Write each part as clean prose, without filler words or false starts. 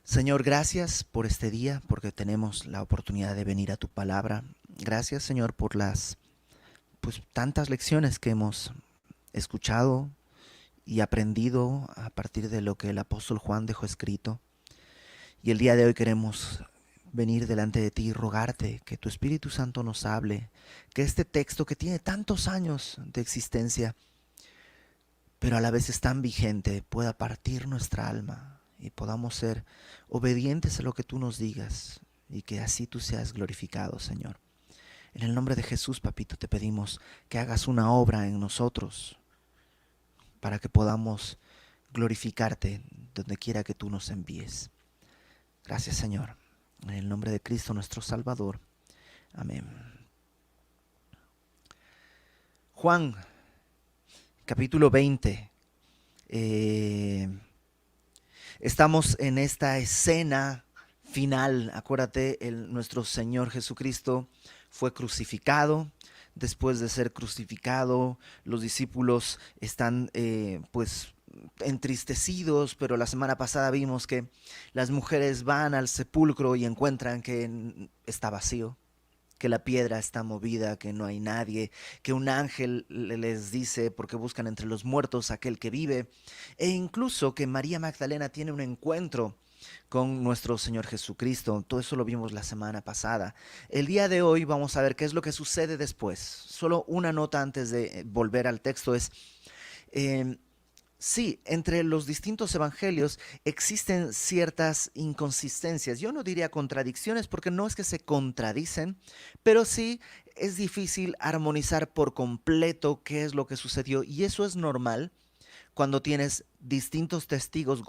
Señor, gracias por este día, porque tenemos la oportunidad de venir a tu palabra. Gracias, Señor, por las tantas lecciones que hemos escuchado y aprendido a partir de lo que el apóstol Juan dejó escrito. Y el día de hoy queremos venir delante de ti y rogarte que tu Espíritu Santo nos hable, que este texto que tiene tantos años de existencia, pero a la vez es tan vigente, pueda partir nuestra alma y podamos ser obedientes a lo que tú nos digas y que así tú seas glorificado, Señor. En el nombre de Jesús, papito, te pedimos que hagas una obra en nosotros para que podamos glorificarte donde quiera que tú nos envíes. Gracias, Señor. En el nombre de Cristo, nuestro Salvador. Amén. Juan, capítulo 20. Estamos en esta escena final. Acuérdate, nuestro Señor Jesucristo fue crucificado. Después de ser crucificado, los discípulos están entristecidos, pero la semana pasada vimos que las mujeres van al sepulcro y encuentran que está vacío, que la piedra está movida, que no hay nadie, que un ángel les dice, porque buscan entre los muertos aquel que vive, e incluso que María Magdalena tiene un encuentro con nuestro Señor Jesucristo. Todo eso lo vimos la semana pasada. El día de hoy vamos a ver qué es lo que sucede después. Solo una nota antes de volver al texto es... Sí, entre los distintos evangelios existen ciertas inconsistencias. Yo no diría contradicciones porque no es que se contradicen, pero sí es difícil armonizar por completo qué es lo que sucedió. Y eso es normal cuando tienes distintos testigos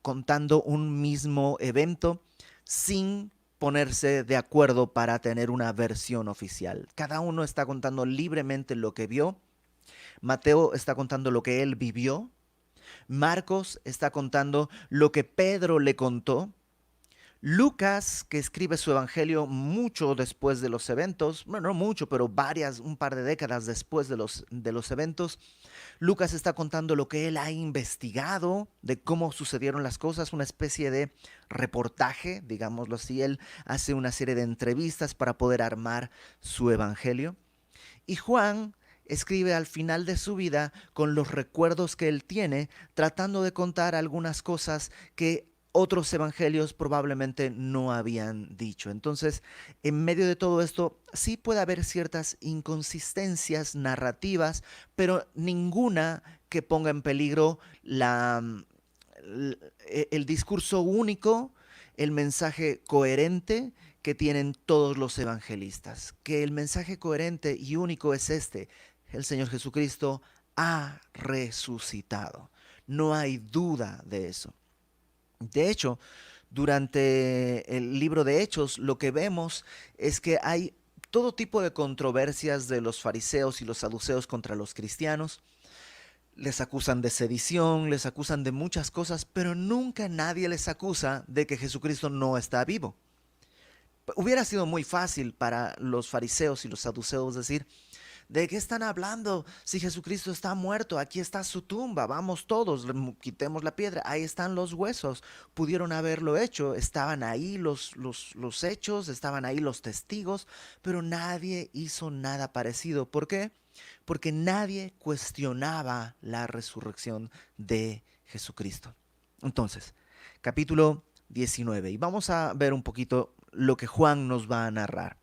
contando un mismo evento sin ponerse de acuerdo para tener una versión oficial. Cada uno está contando libremente lo que vio. Mateo está contando lo que él vivió. Marcos está contando lo que Pedro le contó. Lucas, que escribe su evangelio mucho después de los eventos, bueno, no mucho, pero un par de décadas después de los eventos, Lucas está contando lo que él ha investigado, de cómo sucedieron las cosas, una especie de reportaje, digámoslo así. Él hace una serie de entrevistas para poder armar su evangelio. Y Juan escribe al final de su vida con los recuerdos que él tiene, tratando de contar algunas cosas que otros evangelios probablemente no habían dicho. Entonces, en medio de todo esto, sí puede haber ciertas inconsistencias narrativas, pero ninguna que ponga en peligro el discurso único, el mensaje coherente que tienen todos los evangelistas. Que el mensaje coherente y único es este: el Señor Jesucristo ha resucitado. No hay duda de eso. De hecho, durante el libro de Hechos, lo que vemos es que hay todo tipo de controversias de los fariseos y los saduceos contra los cristianos. Les acusan de sedición, les acusan de muchas cosas, pero nunca nadie les acusa de que Jesucristo no está vivo. Hubiera sido muy fácil para los fariseos y los saduceos decir: ¿de qué están hablando? Si Jesucristo está muerto, aquí está su tumba, vamos todos, quitemos la piedra, ahí están los huesos. Pudieron haberlo hecho, estaban ahí los hechos, estaban ahí los testigos, pero nadie hizo nada parecido. ¿Por qué? Porque nadie cuestionaba la resurrección de Jesucristo. Entonces, capítulo 19, y vamos a ver un poquito lo que Juan nos va a narrar.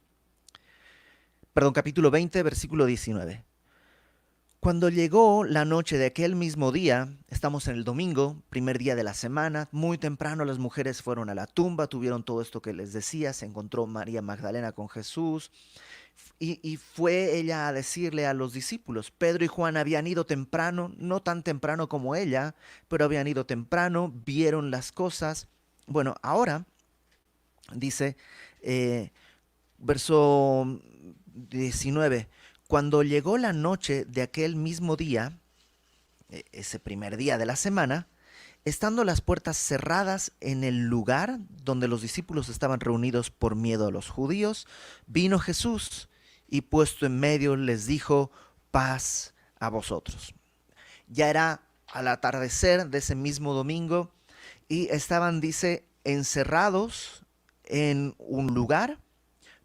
Perdón, capítulo 20, versículo 19. Cuando llegó la noche de aquel mismo día, estamos en el domingo, primer día de la semana, muy temprano las mujeres fueron a la tumba, tuvieron todo esto que les decía, se encontró María Magdalena con Jesús y fue ella a decirle a los discípulos. Pedro y Juan habían ido temprano, no tan temprano como ella, pero habían ido temprano, vieron las cosas. Bueno, ahora dice, verso 19, cuando llegó la noche de aquel mismo día, ese primer día de la semana, estando las puertas cerradas en el lugar donde los discípulos estaban reunidos por miedo a los judíos, vino Jesús y puesto en medio les dijo: paz a vosotros. Ya era al atardecer de ese mismo domingo y estaban, dice, encerrados en un lugar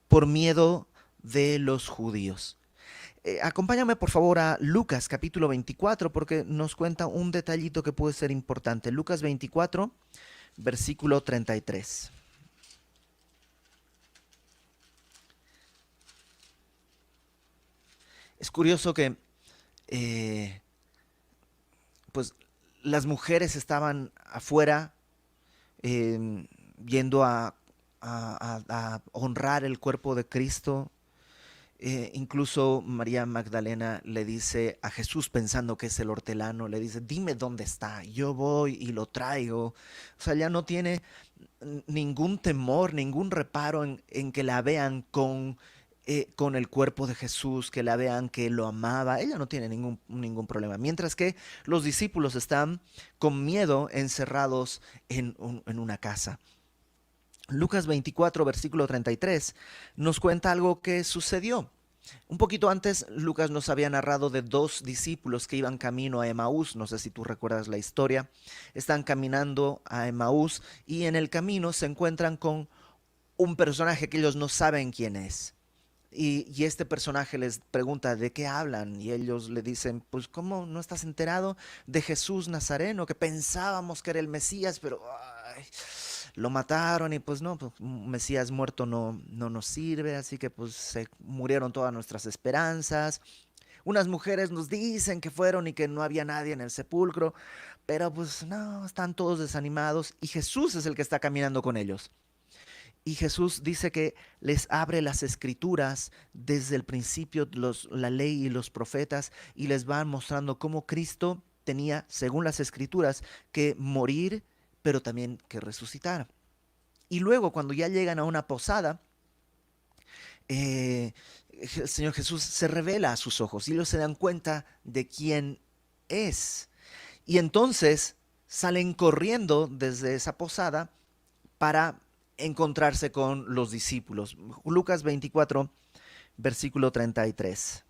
por miedo de los judíos. Acompáñame por favor a Lucas capítulo 24 porque nos cuenta un detallito que puede ser importante. Lucas 24, versículo 33. Es curioso que pues las mujeres estaban afuera yendo a honrar el cuerpo de Cristo. Incluso María Magdalena le dice a Jesús, pensando que es el hortelano, le dice, dime dónde está, yo voy y lo traigo. O sea, ya no tiene ningún temor, ningún reparo en que la vean con el cuerpo de Jesús, que la vean que lo amaba. Ella no tiene ningún problema. Mientras que los discípulos están con miedo encerrados en una casa. Lucas 24, versículo 33, nos cuenta algo que sucedió. Un poquito antes, Lucas nos había narrado de dos discípulos que iban camino a Emaús. No sé si tú recuerdas la historia. Están caminando a Emaús y en el camino se encuentran con un personaje que ellos no saben quién es. Y este personaje les pregunta de qué hablan y ellos le dicen, pues ¿cómo no estás enterado de Jesús Nazareno? Que pensábamos que era el Mesías, pero ay, lo mataron y pues no, pues, un Mesías muerto no nos sirve, así que pues se murieron todas nuestras esperanzas. Unas mujeres nos dicen que fueron y que no había nadie en el sepulcro, pero pues no, están todos desanimados y Jesús es el que está caminando con ellos. Y Jesús dice que les abre las escrituras desde el principio, la ley y los profetas, y les van mostrando cómo Cristo tenía, según las escrituras, que morir, pero también que resucitar. Y luego, cuando ya llegan a una posada, el Señor Jesús se revela a sus ojos y ellos se dan cuenta de quién es. Y entonces salen corriendo desde esa posada para encontrarse con los discípulos. Lucas 24, versículo 33.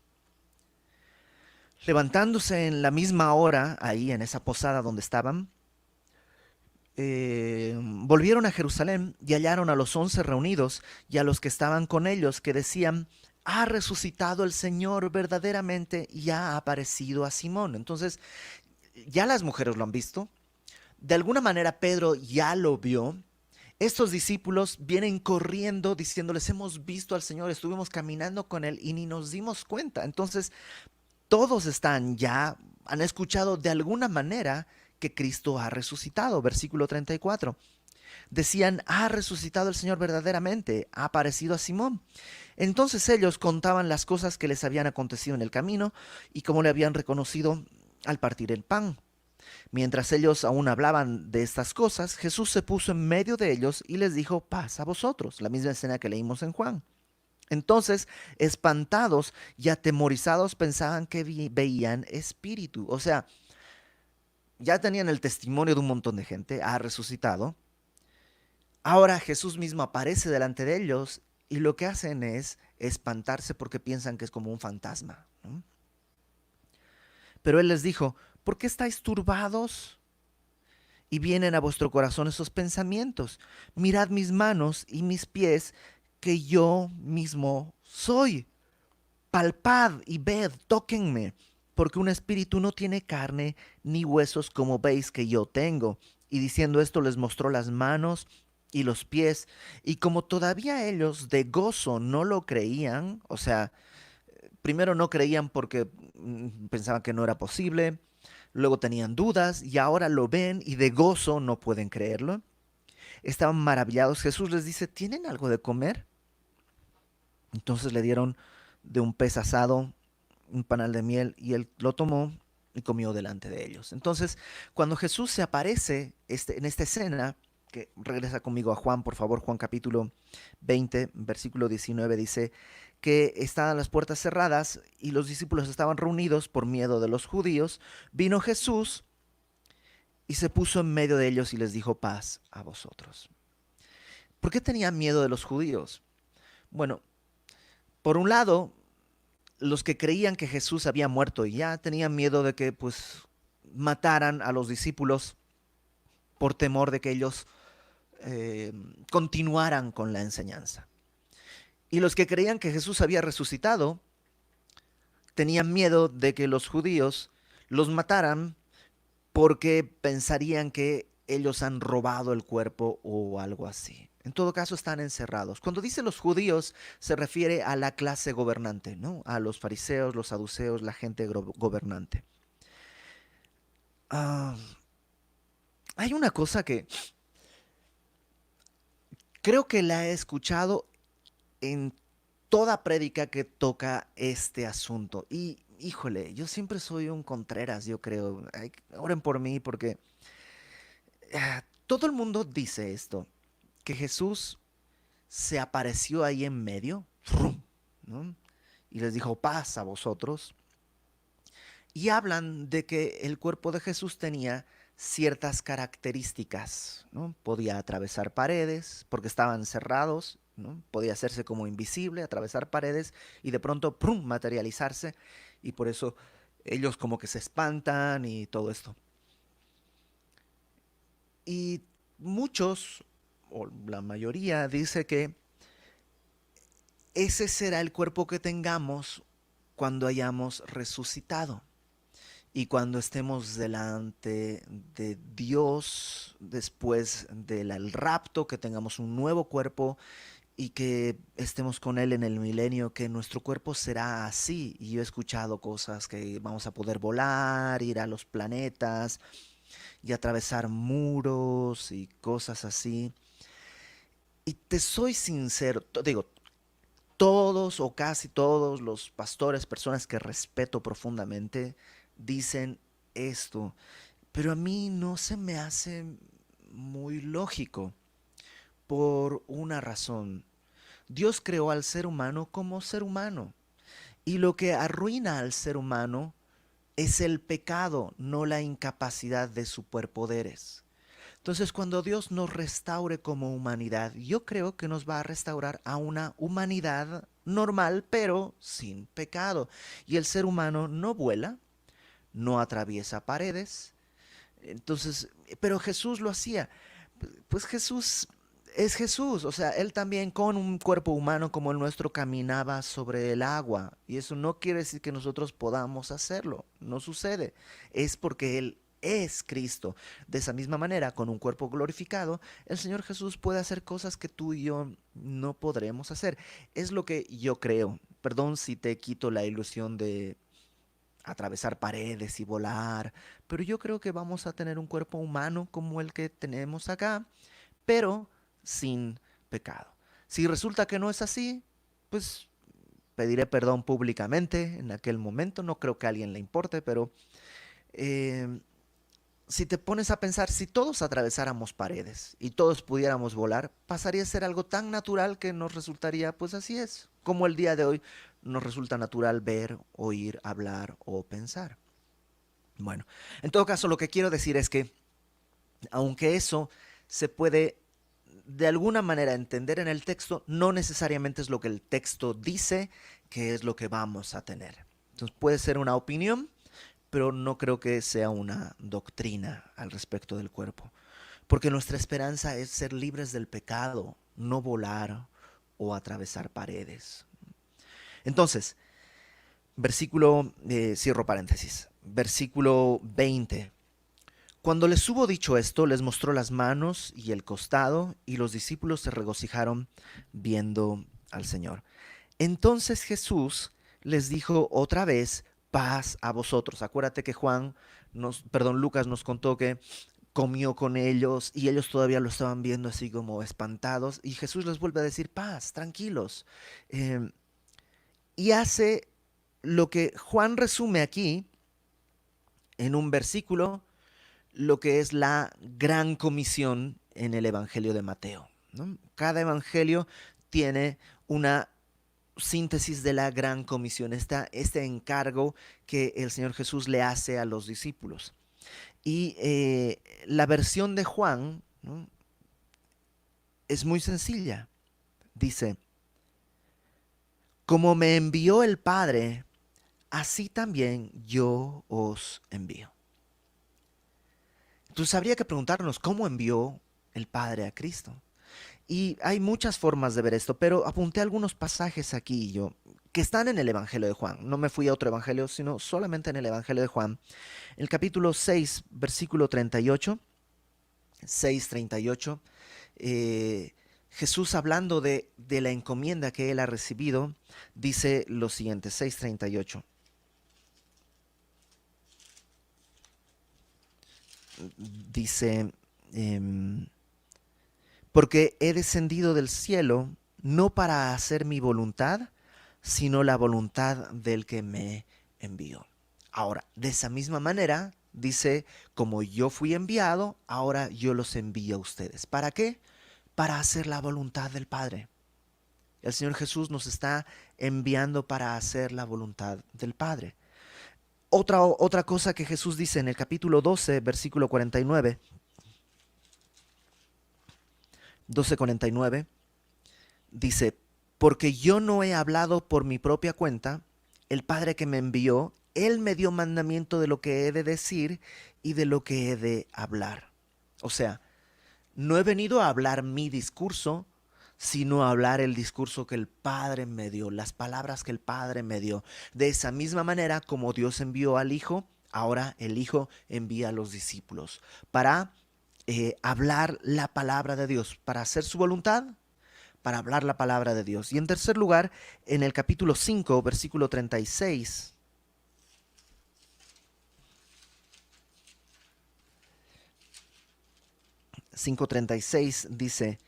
Levantándose en la misma hora, ahí en esa posada donde estaban, volvieron a Jerusalén y hallaron a los 11 reunidos y a los que estaban con ellos que decían, ha resucitado el Señor verdaderamente y ha aparecido a Simón. Entonces, ya las mujeres lo han visto. De alguna manera Pedro ya lo vio. Estos discípulos vienen corriendo diciéndoles, hemos visto al Señor, estuvimos caminando con Él y ni nos dimos cuenta. Entonces, todos han escuchado de alguna manera que Cristo ha resucitado. Versículo 34. Decían, ha resucitado el Señor verdaderamente, ha aparecido a Simón. Entonces ellos contaban las cosas que les habían acontecido en el camino y cómo le habían reconocido al partir el pan. Mientras ellos aún hablaban de estas cosas, Jesús se puso en medio de ellos y les dijo, paz a vosotros, la misma escena que leímos en Juan. Entonces, espantados y atemorizados, pensaban que veían espíritu. O sea, ya tenían el testimonio de un montón de gente, ha resucitado. Ahora Jesús mismo aparece delante de ellos y lo que hacen es espantarse porque piensan que es como un fantasma, ¿no? Pero Él les dijo, ¿por qué estáis turbados? Y vienen a vuestro corazón esos pensamientos. Mirad mis manos y mis pies, que yo mismo soy. Palpad y ved, tóquenme, porque un espíritu no tiene carne ni huesos como veis que yo tengo. Y diciendo esto les mostró las manos y los pies, y como todavía ellos de gozo no lo creían, o sea, primero no creían porque pensaban que no era posible, luego tenían dudas y ahora lo ven y de gozo no pueden creerlo. Estaban maravillados. Jesús les dice, ¿tienen algo de comer? Entonces le dieron de un pez asado, un panal de miel, y él lo tomó y comió delante de ellos. Entonces, cuando Jesús se aparece en esta escena, que regresa conmigo a Juan, por favor, Juan capítulo 20, versículo 19, dice que estaban las puertas cerradas y los discípulos estaban reunidos por miedo de los judíos. Vino Jesús y se puso en medio de ellos y les dijo, paz a vosotros. ¿Por qué tenía miedo de los judíos? Bueno, por un lado, los que creían que Jesús había muerto y ya tenían miedo de que pues mataran a los discípulos por temor de que ellos continuaran con la enseñanza. Y los que creían que Jesús había resucitado tenían miedo de que los judíos los mataran porque pensarían que ellos han robado el cuerpo o algo así. En todo caso, están encerrados. Cuando dice los judíos, se refiere a la clase gobernante, ¿no? A los fariseos, los saduceos, la gente gobernante. Ah, hay una cosa que creo que la he escuchado en toda prédica que toca este asunto. Y híjole, yo siempre soy un Contreras, yo creo. Oren por mí porque todo el mundo dice esto, que Jesús se apareció ahí en medio, ¡frum! ¿No? Y les dijo, paz a vosotros. Y hablan de que el cuerpo de Jesús tenía ciertas características, ¿no? Podía atravesar paredes porque estaban cerrados, ¿no? Podía hacerse como invisible, atravesar paredes y de pronto ¡prum! Materializarse, y por eso ellos como que se espantan y todo esto. Y muchos, o la mayoría, dice que ese será el cuerpo que tengamos cuando hayamos resucitado. Y cuando estemos delante de Dios después del rapto, que tengamos un nuevo cuerpo y que estemos con Él en el milenio, que nuestro cuerpo será así. Y yo he escuchado cosas que vamos a poder volar, ir a los planetas y atravesar muros y cosas así. Y te soy sincero, digo, todos o casi todos los pastores, personas que respeto profundamente, dicen esto, pero a mí no se me hace muy lógico por una razón. Dios creó al ser humano como ser humano, y lo que arruina al ser humano es el pecado, no la incapacidad de superpoderes. Entonces, cuando Dios nos restaure como humanidad, yo creo que nos va a restaurar a una humanidad normal, pero sin pecado. Y el ser humano no vuela, no atraviesa paredes. Entonces, pero Jesús lo hacía. Pues Jesús es Jesús, o sea, él también con un cuerpo humano como el nuestro caminaba sobre el agua. Y eso no quiere decir que nosotros podamos hacerlo, no sucede. Es porque él es Cristo. De esa misma manera, con un cuerpo glorificado, el Señor Jesús puede hacer cosas que tú y yo no podremos hacer. Es lo que yo creo. Perdón si te quito la ilusión de atravesar paredes y volar, pero yo creo que vamos a tener un cuerpo humano como el que tenemos acá, pero sin pecado. Si resulta que no es así, pues pediré perdón públicamente en aquel momento. No creo que a alguien le importe, pero eh, si te pones a pensar, si todos atravesáramos paredes y todos pudiéramos volar, pasaría a ser algo tan natural que nos resultaría, pues así es, como el día de hoy nos resulta natural ver, oír, hablar o pensar. Bueno, en todo caso, lo que quiero decir es que, aunque eso se puede de alguna manera entender en el texto, no necesariamente es lo que el texto dice que es lo que vamos a tener. Entonces puede ser una opinión, pero no creo que sea una doctrina al respecto del cuerpo. Porque nuestra esperanza es ser libres del pecado, no volar o atravesar paredes. Entonces, cierro paréntesis, versículo 20. Cuando les hubo dicho esto, les mostró las manos y el costado, y los discípulos se regocijaron viendo al Señor. Entonces Jesús les dijo otra vez, paz a vosotros. Acuérdate que Lucas nos contó que comió con ellos y ellos todavía lo estaban viendo así como espantados, y Jesús les vuelve a decir, paz, tranquilos. Eh, y hace lo que Juan resume aquí en un versículo, lo que es la gran comisión en el Evangelio de Mateo, ¿no? Cada evangelio tiene una síntesis de la gran comisión, este encargo que el Señor Jesús le hace a los discípulos. Y la versión de Juan, ¿no?, es muy sencilla. Dice, como me envió el Padre, así también yo os envío. Entonces habría que preguntarnos cómo envió el Padre a Cristo. Y hay muchas formas de ver esto, pero apunté algunos pasajes aquí yo que están en el Evangelio de Juan. No me fui a otro evangelio, sino solamente en el Evangelio de Juan. El capítulo 6, versículo 38, 6:38, Jesús hablando de la encomienda que él ha recibido, dice lo siguiente, 6:38. Dice, porque he descendido del cielo no para hacer mi voluntad, sino la voluntad del que me envió. Ahora, de esa misma manera, dice, como yo fui enviado, ahora yo los envío a ustedes. ¿Para qué? Para hacer la voluntad del Padre. El Señor Jesús nos está enviando para hacer la voluntad del Padre. Otra cosa que Jesús dice en el capítulo 12, versículo 49, 12:49, dice, porque yo no he hablado por mi propia cuenta, el Padre que me envió, Él me dio mandamiento de lo que he de decir y de lo que he de hablar. O sea, no he venido a hablar mi discurso, sino a hablar el discurso que el Padre me dio, las palabras que el Padre me dio. De esa misma manera como Dios envió al Hijo, ahora el Hijo envía a los discípulos para hablar la palabra de Dios, para hacer su voluntad, para hablar la palabra de Dios. Y en tercer lugar, en el capítulo 5, versículo 36, 5:36 dice,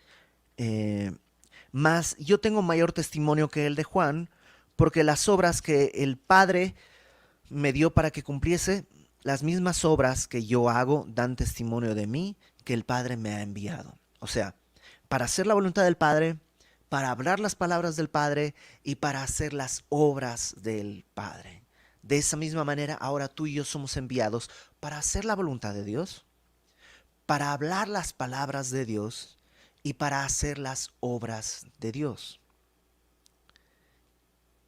mas yo tengo mayor testimonio que el de Juan, porque las obras que el Padre me dio para que cumpliese, las mismas obras que yo hago dan testimonio de mí, que el Padre me ha enviado. O sea, para hacer la voluntad del Padre, para hablar las palabras del Padre y para hacer las obras del Padre. De esa misma manera, ahora tú y yo somos enviados para hacer la voluntad de Dios, para hablar las palabras de Dios y para hacer las obras de Dios.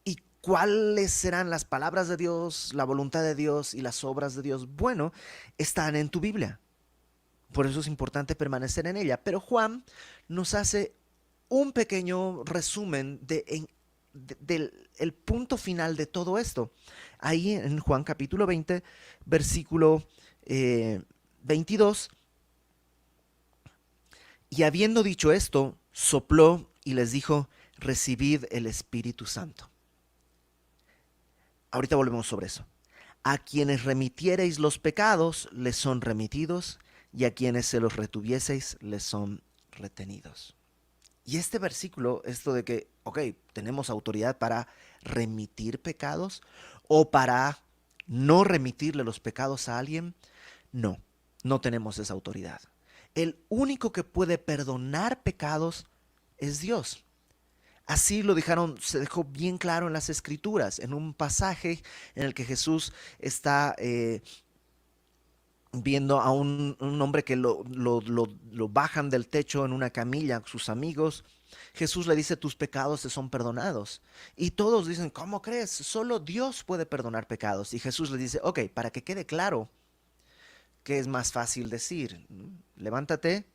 ¿Y cuáles serán las palabras de Dios, la voluntad de Dios y las obras de Dios? Bueno, están en tu Biblia. Por eso es importante permanecer en ella. Pero Juan nos hace un pequeño resumen del el punto final de todo esto. Ahí en Juan capítulo 20, versículo 22. Y habiendo dicho esto, sopló y les dijo, recibid el Espíritu Santo. Ahorita volvemos sobre eso. A quienes remitiereis los pecados, les son remitidos, y a quienes se los retuvieseis, les son retenidos. Y este versículo, esto de que, ok, tenemos autoridad para remitir pecados o para no remitirle los pecados a alguien, no, no tenemos esa autoridad. El único que puede perdonar pecados es Dios. Así lo dijeron, se dejó bien claro en las Escrituras, en un pasaje en el que Jesús está viendo a un hombre que lo bajan del techo en una camilla, sus amigos. Jesús le dice, tus pecados te son perdonados. Y todos dicen, ¿cómo crees? Solo Dios puede perdonar pecados. Y Jesús le dice, ok, para que quede claro, ¿qué es más fácil decir? Levántate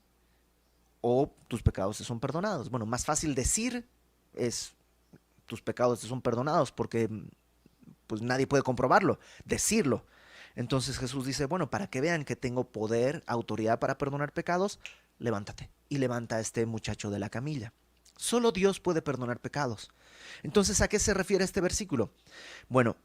o tus pecados te son perdonados. Bueno, más fácil decir es tus pecados te son perdonados porque pues nadie puede comprobarlo, decirlo. Entonces Jesús dice, bueno, para que vean que tengo poder, autoridad para perdonar pecados, levántate. Y levanta a este muchacho de la camilla. Solo Dios puede perdonar pecados. Entonces, ¿a qué se refiere este versículo? Bueno,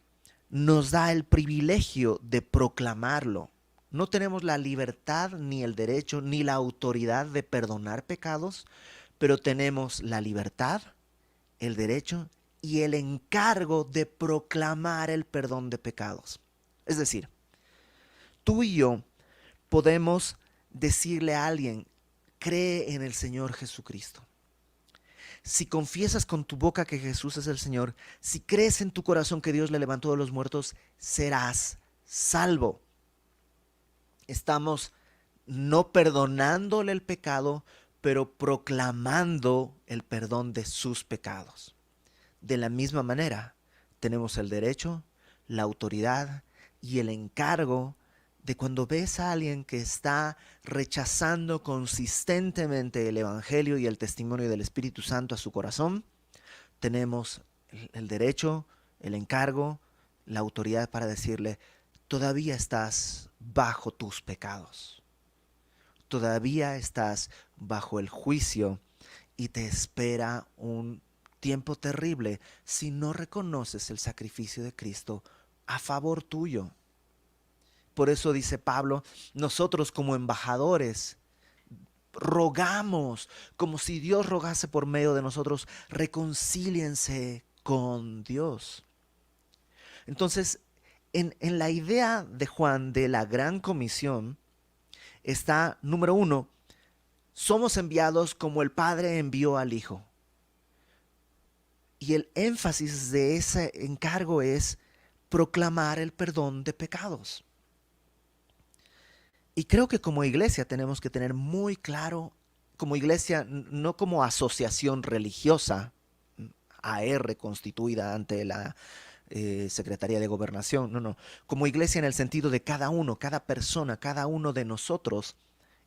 nos da el privilegio de proclamarlo. No tenemos la libertad, ni el derecho, ni la autoridad de perdonar pecados, pero tenemos la libertad, el derecho y el encargo de proclamar el perdón de pecados. Es decir, tú y yo podemos decirle a alguien, cree en el Señor Jesucristo. Si confiesas con tu boca que Jesús es el Señor, si crees en tu corazón que Dios le levantó de los muertos, serás salvo. Estamos no perdonándole el pecado, pero proclamando el perdón de sus pecados. De la misma manera, tenemos el derecho, la autoridad y el encargo de cuando ves a alguien que está rechazando consistentemente el Evangelio y el testimonio del Espíritu Santo a su corazón, tenemos el derecho, el encargo, la autoridad para decirle, todavía estás bajo tus pecados, todavía estás bajo el juicio y te espera un tiempo terrible si no reconoces el sacrificio de Cristo a favor tuyo. Por eso dice Pablo, nosotros como embajadores rogamos, como si Dios rogase por medio de nosotros, reconcíliense con Dios. Entonces, en la idea de Juan de la gran comisión está, número uno, somos enviados como el Padre envió al Hijo. Y el énfasis de ese encargo es proclamar el perdón de pecados. Y creo que como iglesia tenemos que tener muy claro, como iglesia, no como asociación religiosa, AR constituida ante la Secretaría de Gobernación, no, como iglesia en el sentido de cada uno, cada persona, cada uno de nosotros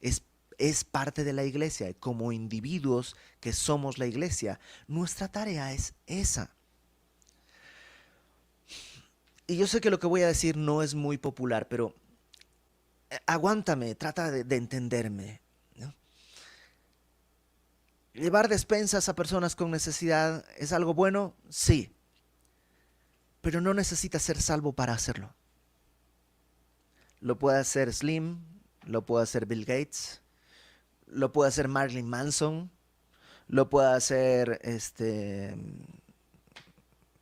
es parte de la iglesia, como individuos que somos la iglesia. Nuestra tarea es esa. Y yo sé que lo que voy a decir no es muy popular, pero aguántame, trata de entenderme, ¿no? ¿Llevar despensas a personas con necesidad es algo bueno? Sí, pero no necesitas ser salvo para hacerlo. Lo puede hacer Slim, lo puede hacer Bill Gates, lo puede hacer Marilyn Manson, lo puede hacer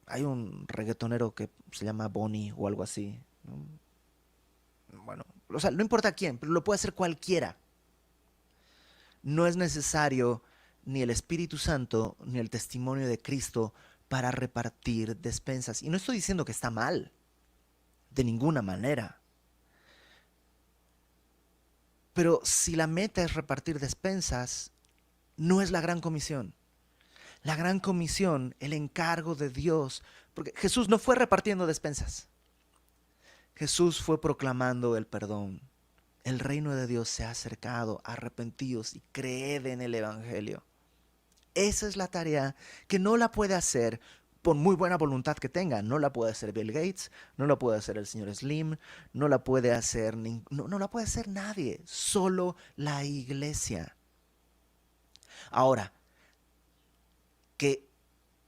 hay un reggaetonero que se llama Bonnie o algo así, ¿no? Bueno, o sea, no importa quién, pero lo puede hacer cualquiera. No es necesario ni el Espíritu Santo ni el testimonio de Cristo para repartir despensas. Y no estoy diciendo que está mal, de ninguna manera. Pero si la meta es repartir despensas, no es la gran comisión. La gran comisión, el encargo de Dios, porque Jesús no fue repartiendo despensas. Jesús fue proclamando el perdón. El reino de Dios se ha acercado, arrepentidos y creed en el Evangelio. Esa es la tarea que no la puede hacer por muy buena voluntad que tenga. No la puede hacer Bill Gates, no la puede hacer el señor Slim, no la puede hacer, no la puede hacer nadie, solo la iglesia. Ahora, que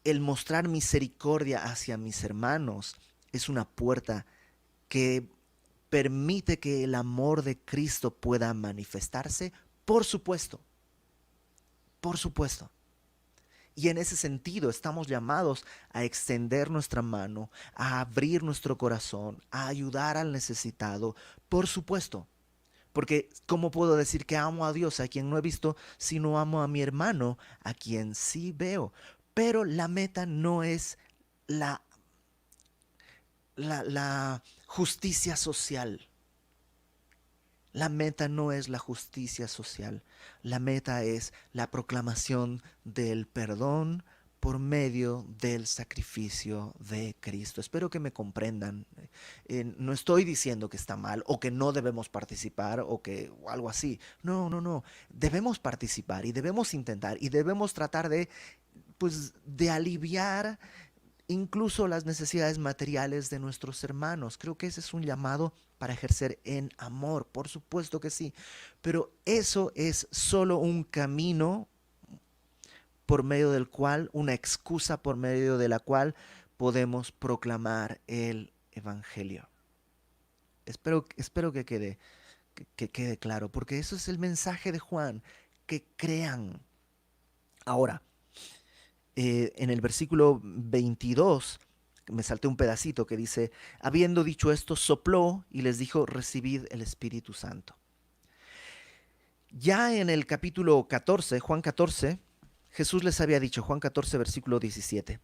el mostrar misericordia hacia mis hermanos es una puerta que permite que el amor de Cristo pueda manifestarse, por supuesto, por supuesto. Y en ese sentido estamos llamados a extender nuestra mano, a abrir nuestro corazón, a ayudar al necesitado, por supuesto. Porque ¿cómo puedo decir que amo a Dios a quien no he visto si no amo a mi hermano a quien sí veo? Pero la meta no es la, la justicia social. La meta no es la justicia social, la meta es la proclamación del perdón por medio del sacrificio de Cristo. Espero que me comprendan. No estoy diciendo que está mal o que no debemos participar o algo así. No, no, no. Debemos participar y debemos intentar y debemos tratar de, pues, de aliviar incluso las necesidades materiales de nuestros hermanos. Creo que ese es un llamado para ejercer en amor, por supuesto que sí, pero eso es solo un camino por medio del cual, una excusa por medio de la cual podemos proclamar el Evangelio. Espero que quede claro, porque eso es el mensaje de Juan, que crean. Ahora, en el versículo 22, me salté un pedacito que dice, habiendo dicho esto, sopló y les dijo, recibid el Espíritu Santo. Ya en el capítulo 14, Juan 14, Jesús les había dicho, Juan 14, versículo 17,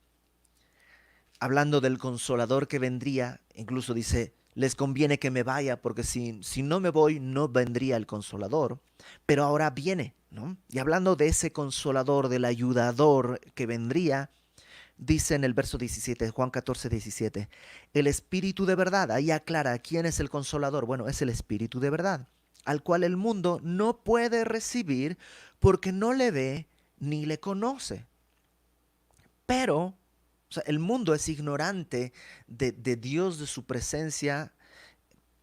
hablando del consolador que vendría, incluso dice, les conviene que me vaya, porque si no me voy, no vendría el consolador, pero ahora viene, ¿no? Y hablando de ese consolador, del ayudador que vendría, dice en el verso 17, Juan 14, 17, el Espíritu de verdad, ahí aclara quién es el Consolador. Bueno, es el Espíritu de verdad, al cual el mundo no puede recibir porque no le ve ni le conoce. Pero, o sea, el mundo es ignorante de Dios, de su presencia,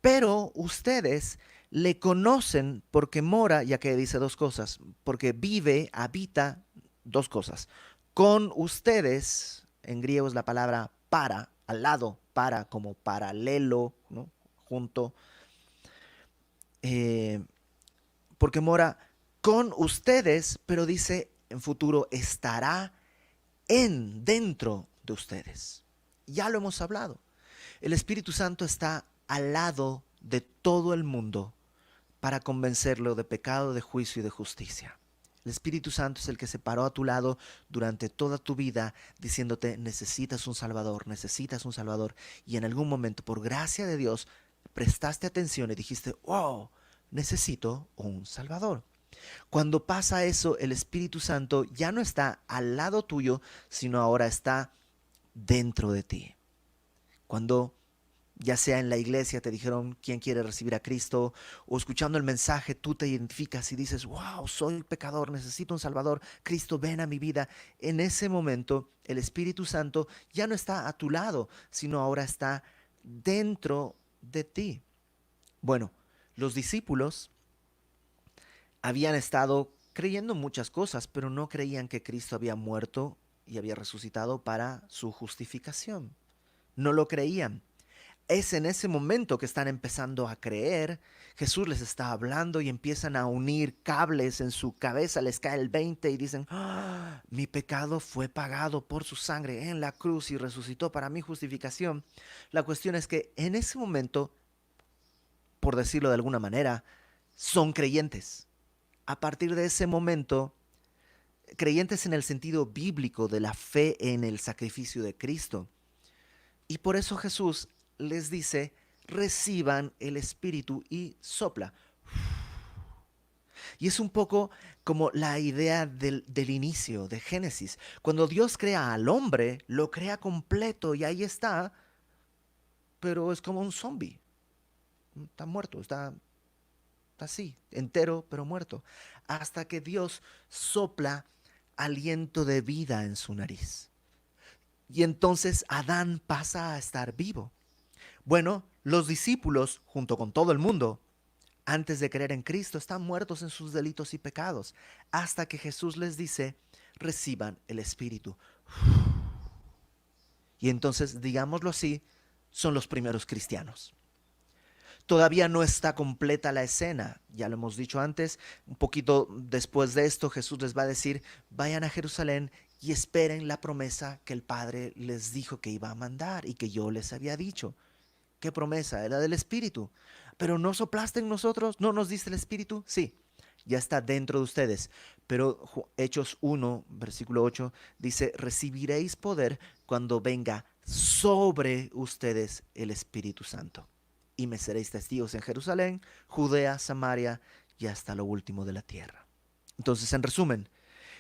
pero ustedes le conocen porque mora, ya que dice dos cosas, porque vive, habita, dos cosas. Con ustedes, en griego es la palabra para, al lado, para, como paralelo, ¿no? Junto, eh, porque mora con ustedes, pero dice en futuro estará dentro de ustedes. Ya lo hemos hablado. El Espíritu Santo está al lado de todo el mundo para convencerlo de pecado, de juicio y de justicia. El Espíritu Santo es el que se paró a tu lado durante toda tu vida diciéndote necesitas un Salvador, necesitas un Salvador. Y en algún momento, por gracia de Dios, prestaste atención y dijiste, wow, necesito un Salvador. Cuando pasa eso, el Espíritu Santo ya no está al lado tuyo, sino ahora está dentro de ti. Cuando ya sea en la iglesia te dijeron quién quiere recibir a Cristo, o escuchando el mensaje tú te identificas y dices, wow, soy pecador, necesito un Salvador, Cristo ven a mi vida. En ese momento el Espíritu Santo ya no está a tu lado, sino ahora está dentro de ti. Bueno, los discípulos habían estado creyendo muchas cosas, pero no creían que Cristo había muerto y había resucitado para su justificación. No lo creían. Es en ese momento que están empezando a creer. Jesús les está hablando y empiezan a unir cables en su cabeza, les cae el 20 y dicen, "Ah, mi pecado fue pagado por su sangre en la cruz y resucitó para mi justificación". La cuestión es que en ese momento, por decirlo de alguna manera, son creyentes. A partir de ese momento, creyentes en el sentido bíblico de la fe en el sacrificio de Cristo. Y por eso Jesús les dice, reciban el Espíritu y sopla. Y es un poco como la idea del inicio, de Génesis. Cuando Dios crea al hombre, lo crea completo y ahí está, pero es como un zombie. Está muerto, está así, entero, pero muerto. Hasta que Dios sopla aliento de vida en su nariz. Y entonces Adán pasa a estar vivo. Bueno, los discípulos, junto con todo el mundo, antes de creer en Cristo, están muertos en sus delitos y pecados, hasta que Jesús les dice, reciban el Espíritu. Y entonces, digámoslo así, son los primeros cristianos. Todavía no está completa la escena, ya lo hemos dicho antes, un poquito después de esto Jesús les va a decir, vayan a Jerusalén y esperen la promesa que el Padre les dijo que iba a mandar y que yo les había dicho. ¿Qué promesa? Era del Espíritu. Pero no soplaste en nosotros, no nos diste el Espíritu. Sí, ya está dentro de ustedes. Pero Hechos 1, versículo 8, dice, recibiréis poder cuando venga sobre ustedes el Espíritu Santo. Y me seréis testigos en Jerusalén, Judea, Samaria y hasta lo último de la tierra. Entonces, en resumen,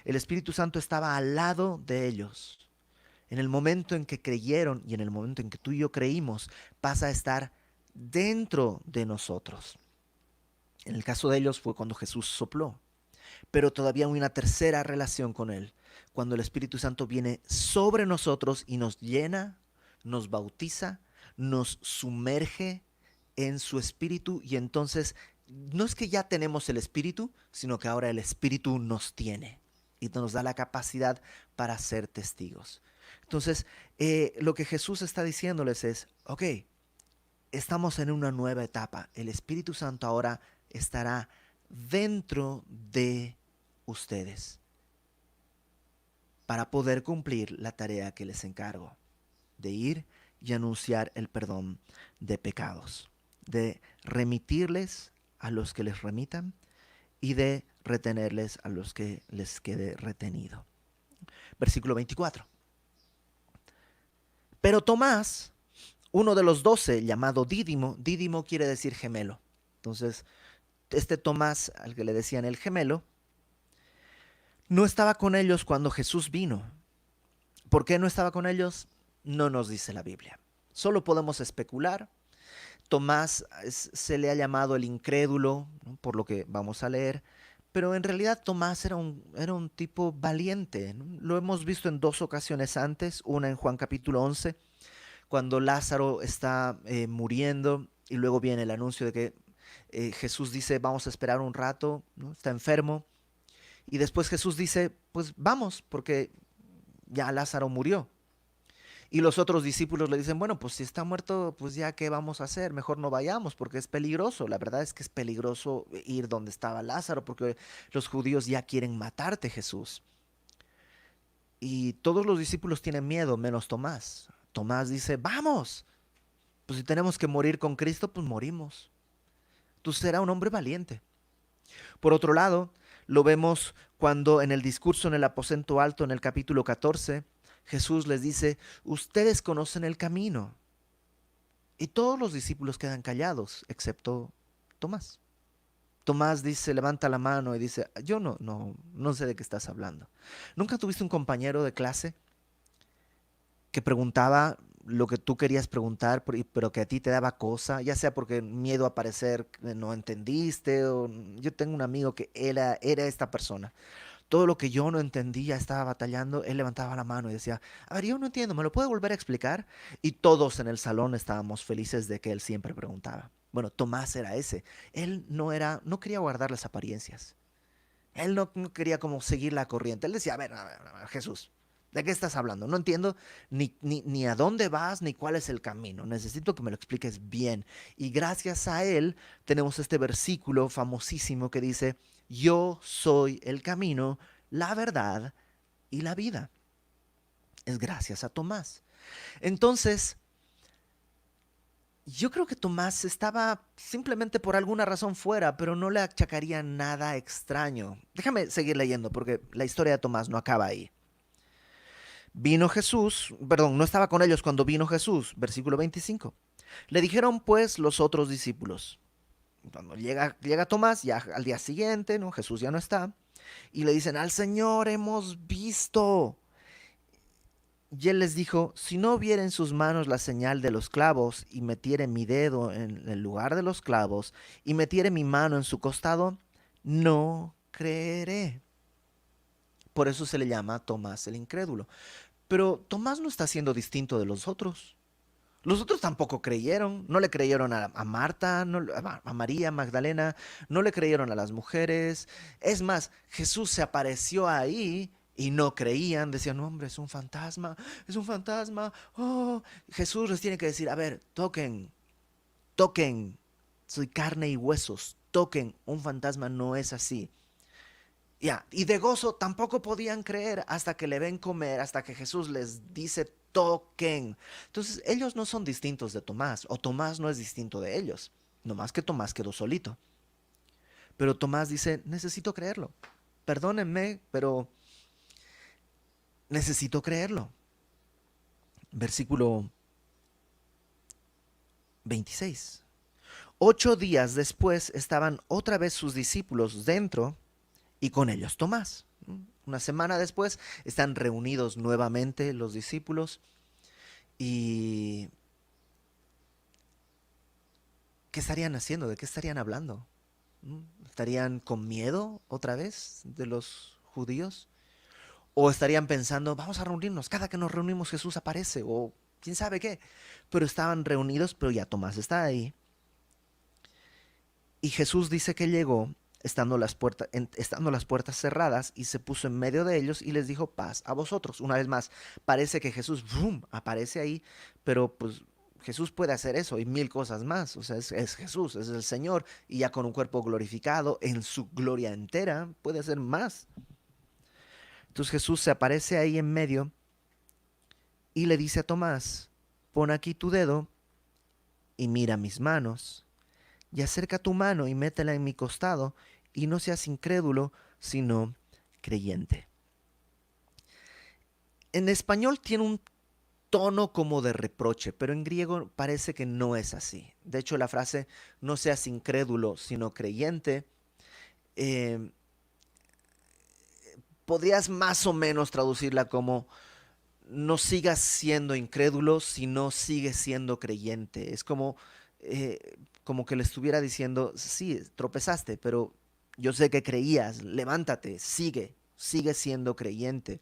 el Espíritu Santo estaba al lado de ellos. En el momento en que creyeron y en el momento en que tú y yo creímos, pasa a estar dentro de nosotros. En el caso de ellos fue cuando Jesús sopló, pero todavía hay una tercera relación con Él, cuando el Espíritu Santo viene sobre nosotros y nos llena, nos bautiza, nos sumerge en su Espíritu y entonces no es que ya tenemos el Espíritu, sino que ahora el Espíritu nos tiene y nos da la capacidad para ser testigos. Entonces, lo que Jesús está diciéndoles es, ok, estamos en una nueva etapa. El Espíritu Santo ahora estará dentro de ustedes para poder cumplir la tarea que les encargo, de ir y anunciar el perdón de pecados, de remitirles a los que les remitan y de retenerles a los que les quede retenido. Versículo 24. Pero Tomás, uno de los 12, llamado Dídimo, Dídimo quiere decir gemelo. Entonces, este Tomás, al que le decían el gemelo, no estaba con ellos cuando Jesús vino. ¿Por qué no estaba con ellos? No nos dice la Biblia. Solo podemos especular. Tomás se le ha llamado el incrédulo, ¿no? Por lo que vamos a leer, pero en realidad Tomás era un tipo valiente, ¿no? Lo hemos visto en dos ocasiones antes, una en Juan capítulo 11, cuando Lázaro está muriendo y luego viene el anuncio de que Jesús dice, vamos a esperar un rato, ¿no? Está enfermo, y después Jesús dice, pues vamos, porque ya Lázaro murió. Y los otros discípulos le dicen, bueno, pues si está muerto, pues ya qué vamos a hacer, mejor no vayamos porque es peligroso. La verdad es que es peligroso ir donde estaba Lázaro porque los judíos ya quieren matarte, Jesús. Y todos los discípulos tienen miedo, menos Tomás. Tomás dice, vamos, pues si tenemos que morir con Cristo, pues morimos. Tú serás un hombre valiente. Por otro lado, lo vemos cuando en el discurso en el aposento alto, en el capítulo 14, Jesús les dice, ustedes conocen el camino. Y todos los discípulos quedan callados, excepto Tomás. Tomás dice, levanta la mano y dice, yo no sé de qué estás hablando. ¿Nunca tuviste un compañero de clase que preguntaba lo que tú querías preguntar, pero que a ti te daba cosa, ya sea porque miedo a parecer que no entendiste? Yo tengo un amigo que era esta persona. Todo lo que yo no entendía, estaba batallando, él levantaba la mano y decía, a ver, yo no entiendo, ¿me lo puede volver a explicar? Y todos en el salón estábamos felices de que él siempre preguntaba. Bueno, Tomás era ese. Él no quería guardar las apariencias. Él no quería como seguir la corriente. Él decía, a ver, Jesús, ¿de qué estás hablando? No entiendo ni a dónde vas, ni cuál es el camino. Necesito que me lo expliques bien. Y gracias a él tenemos este versículo famosísimo que dice, yo soy el camino, la verdad y la vida. Es gracias a Tomás. Entonces, yo creo que Tomás estaba simplemente por alguna razón fuera, pero no le achacaría nada extraño. Déjame seguir leyendo porque la historia de Tomás no acaba ahí. Vino Jesús, perdón, no estaba con ellos cuando vino Jesús, versículo 25. Le dijeron pues los otros discípulos. Cuando llega Tomás, ya al día siguiente, ¿no? Jesús ya no está, y le dicen, al Señor hemos visto. Y él les dijo, si no viera en sus manos la señal de los clavos, y metiere mi dedo en el lugar de los clavos, y metiere mi mano en su costado, no creeré. Por eso se le llama Tomás el incrédulo. Pero Tomás no está siendo distinto de los otros. Los otros tampoco creyeron, no le creyeron a Marta, a María Magdalena, no le creyeron a las mujeres. Es más, Jesús se apareció ahí y no creían, decían, no, hombre, es un fantasma. Oh, Jesús les tiene que decir, a ver, toquen, toquen, soy carne y huesos, toquen, un fantasma no es así. Ya, y de gozo tampoco podían creer hasta que le ven comer, hasta que Jesús les dice toquen. Entonces ellos no son distintos de Tomás, o Tomás no es distinto de ellos, no más que Tomás quedó solito. Pero Tomás dice, necesito creerlo. Perdónenme, pero necesito creerlo. Versículo 26. 8 días después estaban otra vez sus discípulos dentro y con ellos Tomás. Una semana después están reunidos nuevamente los discípulos y ¿qué estarían haciendo? ¿De qué estarían hablando? ¿Estarían con miedo otra vez de los judíos? ¿O estarían pensando, vamos a reunirnos, cada que nos reunimos Jesús aparece? O quién sabe qué. Pero estaban reunidos, pero ya Tomás está ahí. Y Jesús dice que llegó estando las puertas cerradas y se puso en medio de ellos y les dijo paz a vosotros. Una vez más, parece que Jesús ¡bum!, aparece ahí, pero pues Jesús puede hacer eso y mil cosas más. O sea, es Jesús, es el Señor y ya con un cuerpo glorificado en su gloria entera puede hacer más. Entonces Jesús se aparece ahí en medio y le dice a Tomás, pon aquí tu dedo y mira mis manos y acerca tu mano y métela en mi costado, y no seas incrédulo, sino creyente. En español tiene un tono como de reproche, pero en griego parece que no es así. De hecho, la frase no seas incrédulo, sino creyente, eh, podrías más o menos traducirla como no sigas siendo incrédulo, sino sigues siendo creyente. Es como que le estuviera diciendo, sí, tropezaste, pero yo sé que creías, levántate, sigue siendo creyente.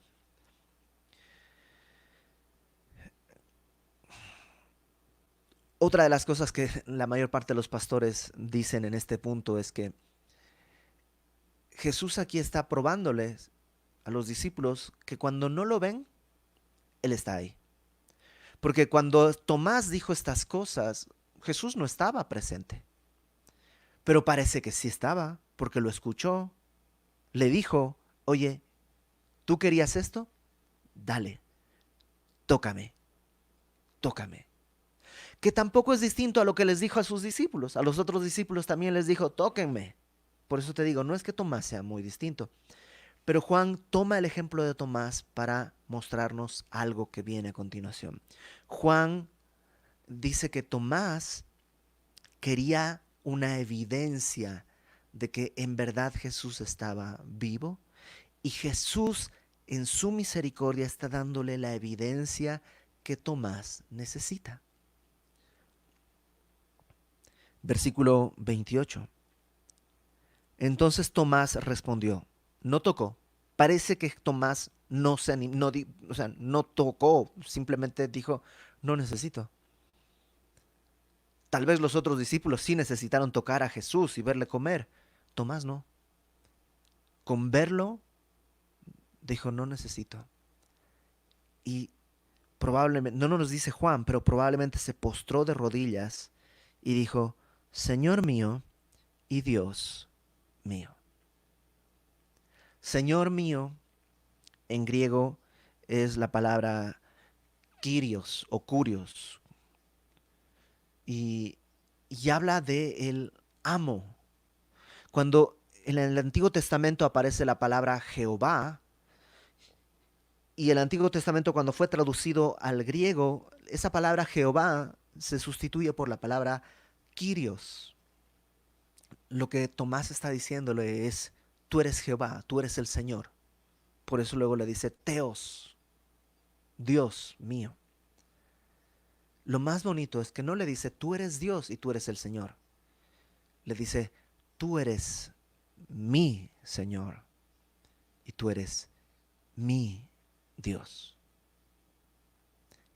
Otra de las cosas que la mayor parte de los pastores dicen en este punto es que Jesús aquí está probándoles a los discípulos que cuando no lo ven, Él está ahí. Porque cuando Tomás dijo estas cosas, Jesús no estaba presente. Pero parece que sí estaba, porque lo escuchó. Le dijo, oye, ¿tú querías esto? Dale, tócame, tócame. Que tampoco es distinto a lo que les dijo a sus discípulos. A los otros discípulos también les dijo, tóquenme. Por eso te digo, no es que Tomás sea muy distinto. Pero Juan toma el ejemplo de Tomás para mostrarnos algo que viene a continuación. Juan dice que Tomás quería una evidencia de que en verdad Jesús estaba vivo y Jesús en su misericordia está dándole la evidencia que Tomás necesita. Versículo 28. Entonces Tomás respondió, no tocó. Parece que Tomás no se no, o sea, no tocó, simplemente dijo, no necesito. Tal vez los otros discípulos sí necesitaron tocar a Jesús y verle comer. Tomás no. Con verlo, dijo, no necesito. Y probablemente, no nos dice Juan, pero probablemente se postró de rodillas y dijo, Señor mío y Dios mío. Señor mío, en griego es la palabra Kyrios o Curios y, y habla de el amo. Cuando en el Antiguo Testamento aparece la palabra Jehová, y el Antiguo Testamento cuando fue traducido al griego, esa palabra Jehová se sustituye por la palabra Kyrios. Lo que Tomás está diciéndole es, tú eres Jehová, tú eres el Señor. Por eso luego le dice, Teos, Dios mío. Lo más bonito es que no le dice, tú eres Dios y tú eres el Señor. Le dice, tú eres mi Señor y tú eres mi Dios.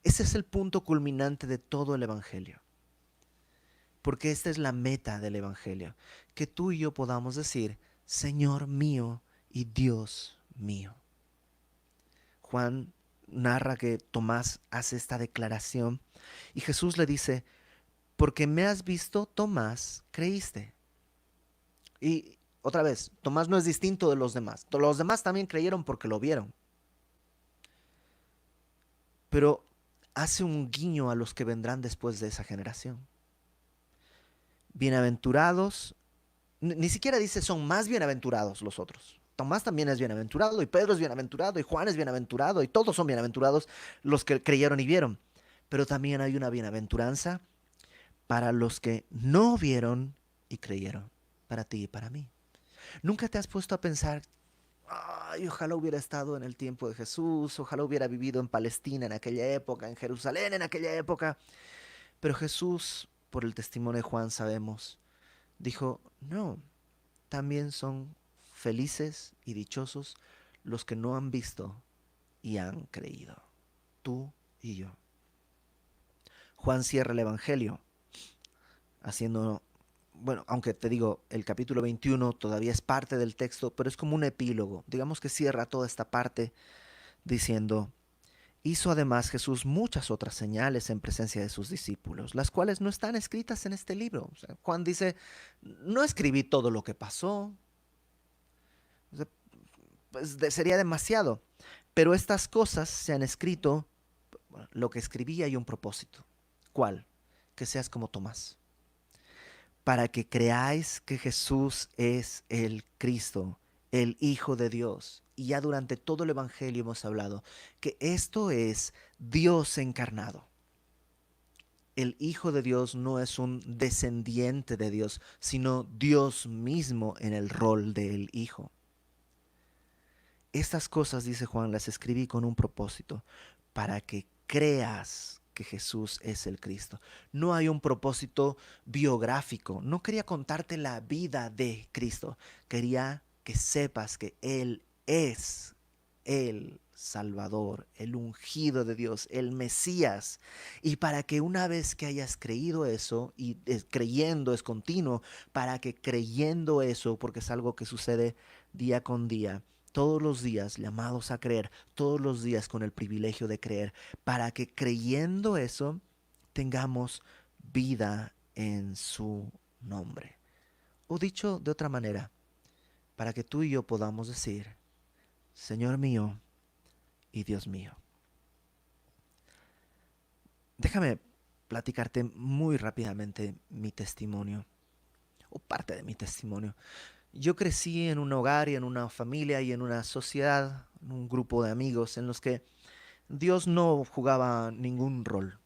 Ese es el punto culminante de todo el Evangelio. Porque esta es la meta del Evangelio. Que tú y yo podamos decir, Señor mío y Dios mío. Juan narra que Tomás hace esta declaración y Jesús le dice, porque me has visto, Tomás, creíste. Y otra vez, Tomás no es distinto de los demás. Los demás también creyeron porque lo vieron. Pero hace un guiño a los que vendrán después de esa generación. Bienaventurados, ni siquiera dice son más bienaventurados los otros. Tomás también es bienaventurado y Pedro es bienaventurado y Juan es bienaventurado y todos son bienaventurados los que creyeron y vieron. Pero también hay una bienaventuranza para los que no vieron y creyeron, para ti y para mí. ¿Nunca te has puesto a pensar, ay, ojalá hubiera estado en el tiempo de Jesús, ojalá hubiera vivido en Palestina en aquella época, en Jerusalén en aquella época? Pero Jesús, por el testimonio de Juan sabemos, dijo, no, también son felices y dichosos los que no han visto y han creído, tú y yo. Juan cierra el Evangelio haciendo, bueno, aunque te digo, el capítulo 21 todavía es parte del texto, pero es como un epílogo. Digamos que cierra toda esta parte diciendo, hizo además Jesús muchas otras señales en presencia de sus discípulos, las cuales no están escritas en este libro. O sea, Juan dice, no escribí todo lo que pasó, o sea, pues sería demasiado, pero estas cosas se han escrito, bueno, lo que escribí hay un propósito. ¿Cuál? Que seas como Tomás, para que creáis que Jesús es el Cristo, el Hijo de Dios. Y ya durante todo el Evangelio hemos hablado que esto es Dios encarnado. El Hijo de Dios no es un descendiente de Dios, sino Dios mismo en el rol del Hijo. Estas cosas, dice Juan, las escribí con un propósito, para que creas que Jesús es el Cristo. No hay un propósito biográfico. No quería contarte la vida de Cristo. Quería que sepas que Él es el Salvador, el ungido de Dios, el Mesías. Y para que una vez que hayas creído eso, y creyendo es continuo, para que creyendo eso, porque es algo que sucede día con día, todos los días llamados a creer, todos los días con el privilegio de creer, para que creyendo eso tengamos vida en su nombre. O dicho de otra manera, para que tú y yo podamos decir, Señor mío y Dios mío. Déjame platicarte muy rápidamente mi testimonio, o parte de mi testimonio. Yo crecí en un hogar y en una familia y en una sociedad, en un grupo de amigos en los que Dios no jugaba ningún rol.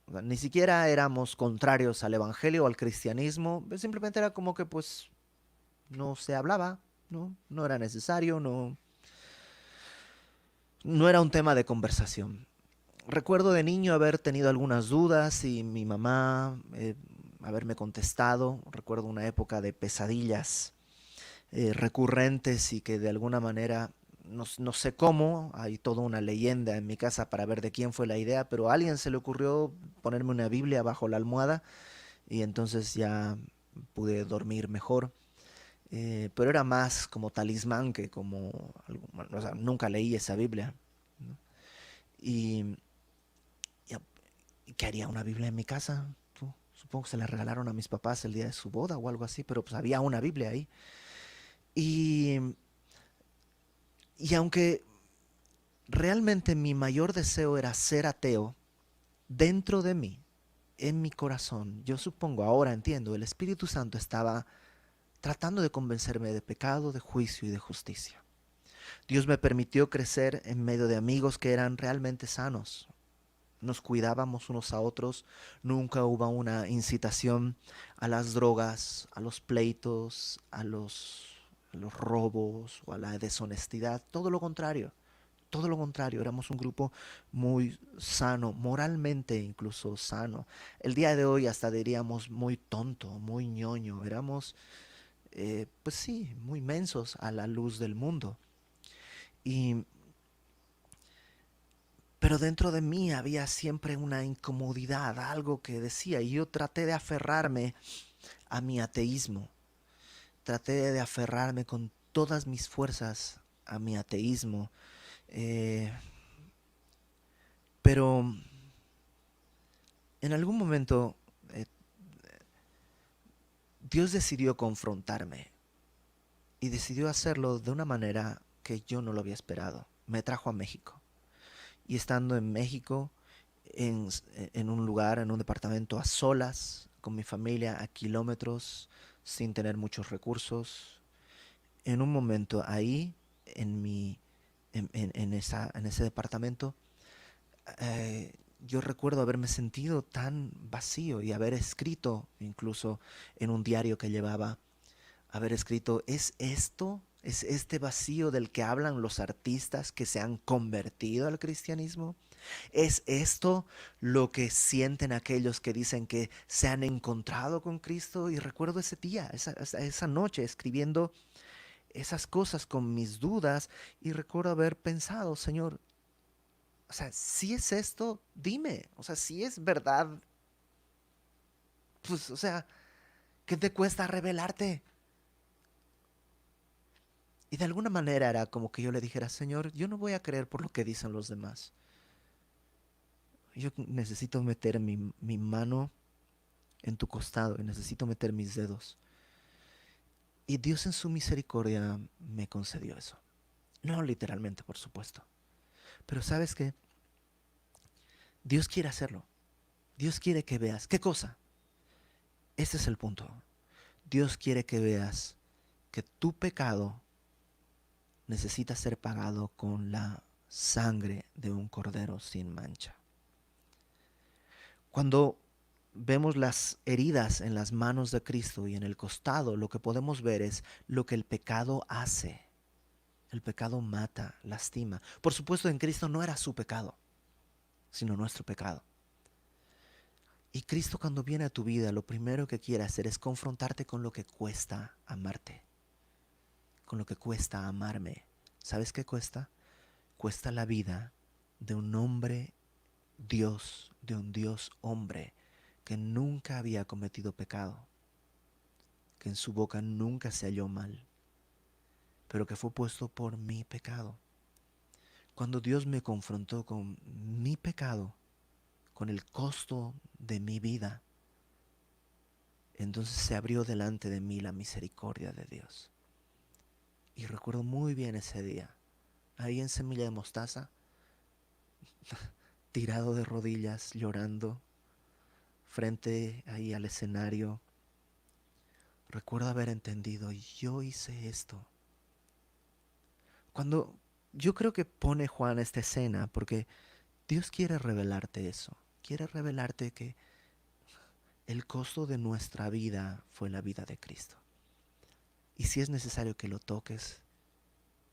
O sea, ni siquiera éramos contrarios al evangelio o al cristianismo, simplemente era como que pues no se hablaba, ¿no? No era necesario, no era un tema de conversación. Recuerdo de niño haber tenido algunas dudas y mi mamá haberme contestado. Recuerdo una época de pesadillas recurrentes y que de alguna manera, no sé cómo, hay toda una leyenda en mi casa para ver de quién fue la idea, pero a alguien se le ocurrió ponerme una Biblia bajo la almohada y entonces ya pude dormir mejor. Pero era más como talismán que como, o sea, nunca leí esa Biblia, ¿no? Y, y ¿qué haría una Biblia en mi casa? Supongo que se la regalaron a mis papás el día de su boda o algo así, pero pues había una Biblia ahí. Y, y aunque realmente mi mayor deseo era ser ateo, dentro de mí, en mi corazón, yo supongo, ahora entiendo, el Espíritu Santo estaba tratando de convencerme de pecado, de juicio y de justicia. Dios me permitió crecer en medio de amigos que eran realmente sanos. Nos cuidábamos unos a otros, nunca hubo una incitación a las drogas, a los pleitos, a los robos o a la deshonestidad, todo lo contrario, éramos un grupo muy sano, moralmente incluso sano. El día de hoy hasta diríamos muy tonto, muy ñoño, éramos, pues sí, muy mensos a la luz del mundo. Y pero dentro de mí había siempre una incomodidad, algo que decía, y yo traté de aferrarme a mi ateísmo. Traté de aferrarme con todas mis fuerzas a mi ateísmo. Eh, pero en algún momento eh, Dios decidió confrontarme y decidió hacerlo de una manera que yo no lo había esperado. Me trajo a México. Y estando en México, en, en un lugar, en un departamento a solas, con mi familia a kilómetros, sin tener muchos recursos. En un momento ahí, en ese departamento, yo recuerdo haberme sentido tan vacío y haber escrito, incluso en un diario que llevaba, haber escrito, ¿es este vacío del que hablan los artistas que se han convertido al cristianismo? ¿Es esto lo que sienten aquellos que dicen que se han encontrado con Cristo? Y recuerdo ese día, esa noche, escribiendo esas cosas con mis dudas y recuerdo haber pensado, Señor, o sea, si es esto, dime, o sea, si es verdad, pues, o sea, ¿qué te cuesta revelarte? Y de alguna manera era como que yo le dijera, Señor, yo no voy a creer por lo que dicen los demás. Yo necesito meter mi mano en tu costado y necesito meter mis dedos. Y Dios en su misericordia me concedió eso. No literalmente, por supuesto. Pero ¿sabes qué? Dios quiere hacerlo. Dios quiere que veas. ¿Qué cosa? Este es el punto. Dios quiere que veas que tu pecado necesita ser pagado con la sangre de un cordero sin mancha. Cuando vemos las heridas en las manos de Cristo y en el costado, lo que podemos ver es lo que el pecado hace. El pecado mata, lastima. Por supuesto, en Cristo no era su pecado, sino nuestro pecado. Y Cristo, cuando viene a tu vida, lo primero que quiere hacer es confrontarte con lo que cuesta amarte, con lo que cuesta amarme. ¿Sabes qué cuesta? Cuesta la vida de un hombre Dios, de un Dios hombre que nunca había cometido pecado, que en su boca nunca se halló mal, pero que fue puesto por mi pecado. Cuando Dios me confrontó con mi pecado, con el costo de mi vida, entonces se abrió delante de mí la misericordia de Dios. Y recuerdo muy bien ese día, ahí en Semilla de Mostaza, tirado de rodillas, llorando, frente ahí al escenario. Recuerdo haber entendido, yo hice esto. Cuando yo creo que pone Juan esta escena, porque Dios quiere revelarte eso. Quiere revelarte que el costo de nuestra vida fue la vida de Cristo. Y si es necesario que lo toques,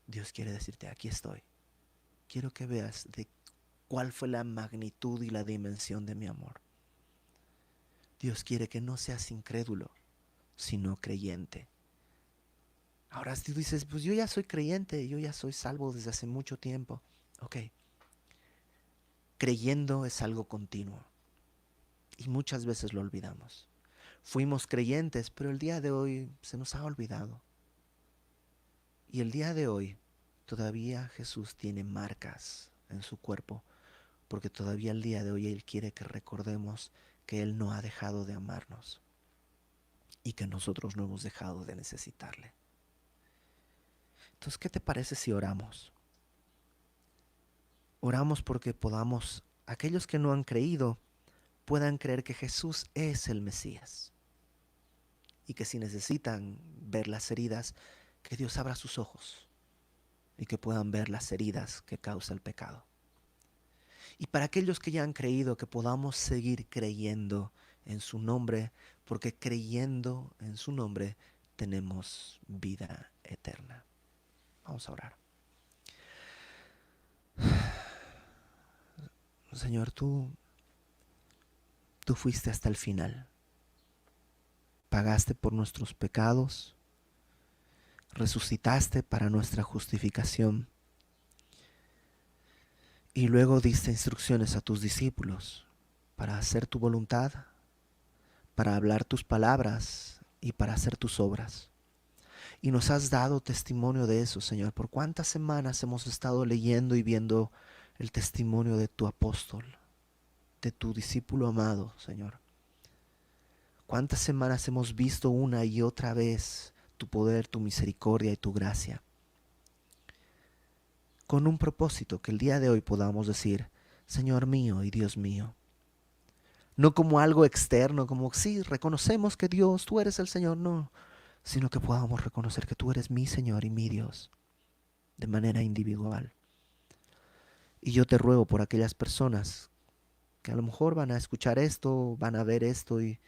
Dios quiere decirte, aquí estoy. Quiero que veas de cuál fue la magnitud y la dimensión de mi amor. Dios quiere que no seas incrédulo, sino creyente. Ahora si tú dices, pues yo ya soy creyente, yo ya soy salvo desde hace mucho tiempo. Ok, creyendo es algo continuo y muchas veces lo olvidamos. Fuimos creyentes, pero el día de hoy se nos ha olvidado. Y el día de hoy todavía Jesús tiene marcas en su cuerpo, porque todavía el día de hoy Él quiere que recordemos que Él no ha dejado de amarnos y que nosotros no hemos dejado de necesitarle. Entonces, ¿qué te parece si oramos? Oramos porque podamos, aquellos que no han creído, puedan creer que Jesús es el Mesías. Y que si necesitan ver las heridas, que Dios abra sus ojos y que puedan ver las heridas que causa el pecado. Y para aquellos que ya han creído, que podamos seguir creyendo en su nombre, porque creyendo en su nombre tenemos vida eterna. Vamos a orar. Señor, tú fuiste hasta el final. Pagaste por nuestros pecados, resucitaste para nuestra justificación y luego diste instrucciones a tus discípulos para hacer tu voluntad, para hablar tus palabras y para hacer tus obras. Y nos has dado testimonio de eso, Señor. ¿Por cuántas semanas hemos estado leyendo y viendo el testimonio de tu apóstol, de tu discípulo amado, Señor? ¿Cuántas semanas hemos visto una y otra vez tu poder, tu misericordia y tu gracia? Con un propósito, que el día de hoy podamos decir, Señor mío y Dios mío. No como algo externo, como sí, reconocemos que Dios, tú eres el Señor, no, sino que podamos reconocer que tú eres mi Señor y mi Dios, de manera individual. Y yo te ruego por aquellas personas que a lo mejor van a escuchar esto, van a ver esto y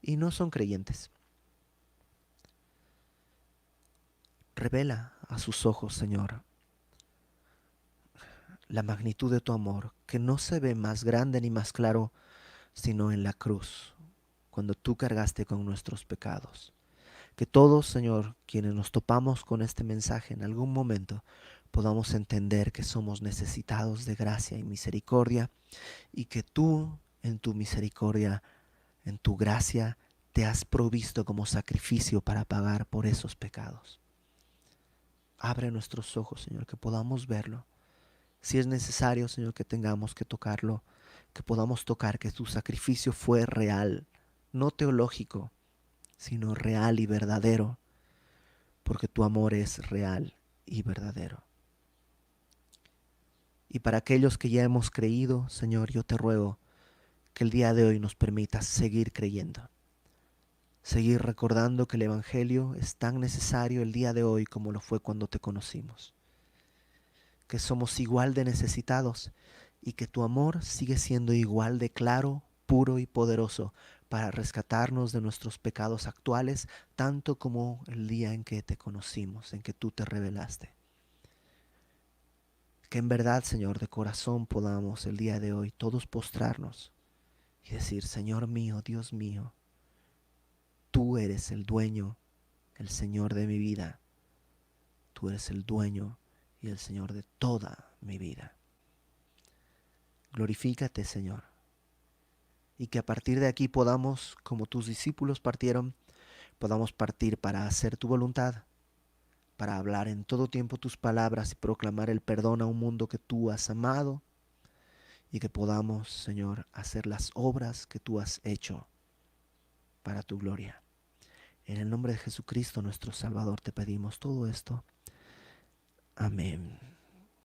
no son creyentes. Revela a sus ojos, Señor, la magnitud de tu amor, que no se ve más grande ni más claro, sino en la cruz, cuando tú cargaste con nuestros pecados. Que todos, Señor, quienes nos topamos con este mensaje en algún momento, podamos entender que somos necesitados de gracia y misericordia y que tú, en tu misericordia, en tu gracia, te has provisto como sacrificio para pagar por esos pecados. Abre nuestros ojos, Señor, que podamos verlo. Si es necesario, Señor, que tengamos que tocarlo, que podamos tocar que tu sacrificio fue real, no teológico, sino real y verdadero, porque tu amor es real y verdadero. Y para aquellos que ya hemos creído, Señor, yo te ruego que el día de hoy nos permitas seguir creyendo, seguir recordando que el Evangelio es tan necesario el día de hoy como lo fue cuando te conocimos, que somos igual de necesitados y que tu amor sigue siendo igual de claro, puro y poderoso para rescatarnos de nuestros pecados actuales, tanto como el día en que te conocimos, en que tú te revelaste. Que en verdad, Señor, de corazón podamos el día de hoy todos postrarnos y decir, Señor mío, Dios mío, tú eres el dueño, el Señor de mi vida. Tú eres el dueño y el Señor de toda mi vida. Glorifícate, Señor. Y que a partir de aquí podamos, como tus discípulos partieron, podamos partir para hacer tu voluntad, para hablar en todo tiempo tus palabras y proclamar el perdón a un mundo que tú has amado, y que podamos, Señor, hacer las obras que tú has hecho para tu gloria. En el nombre de Jesucristo, nuestro Salvador, te pedimos todo esto. Amén.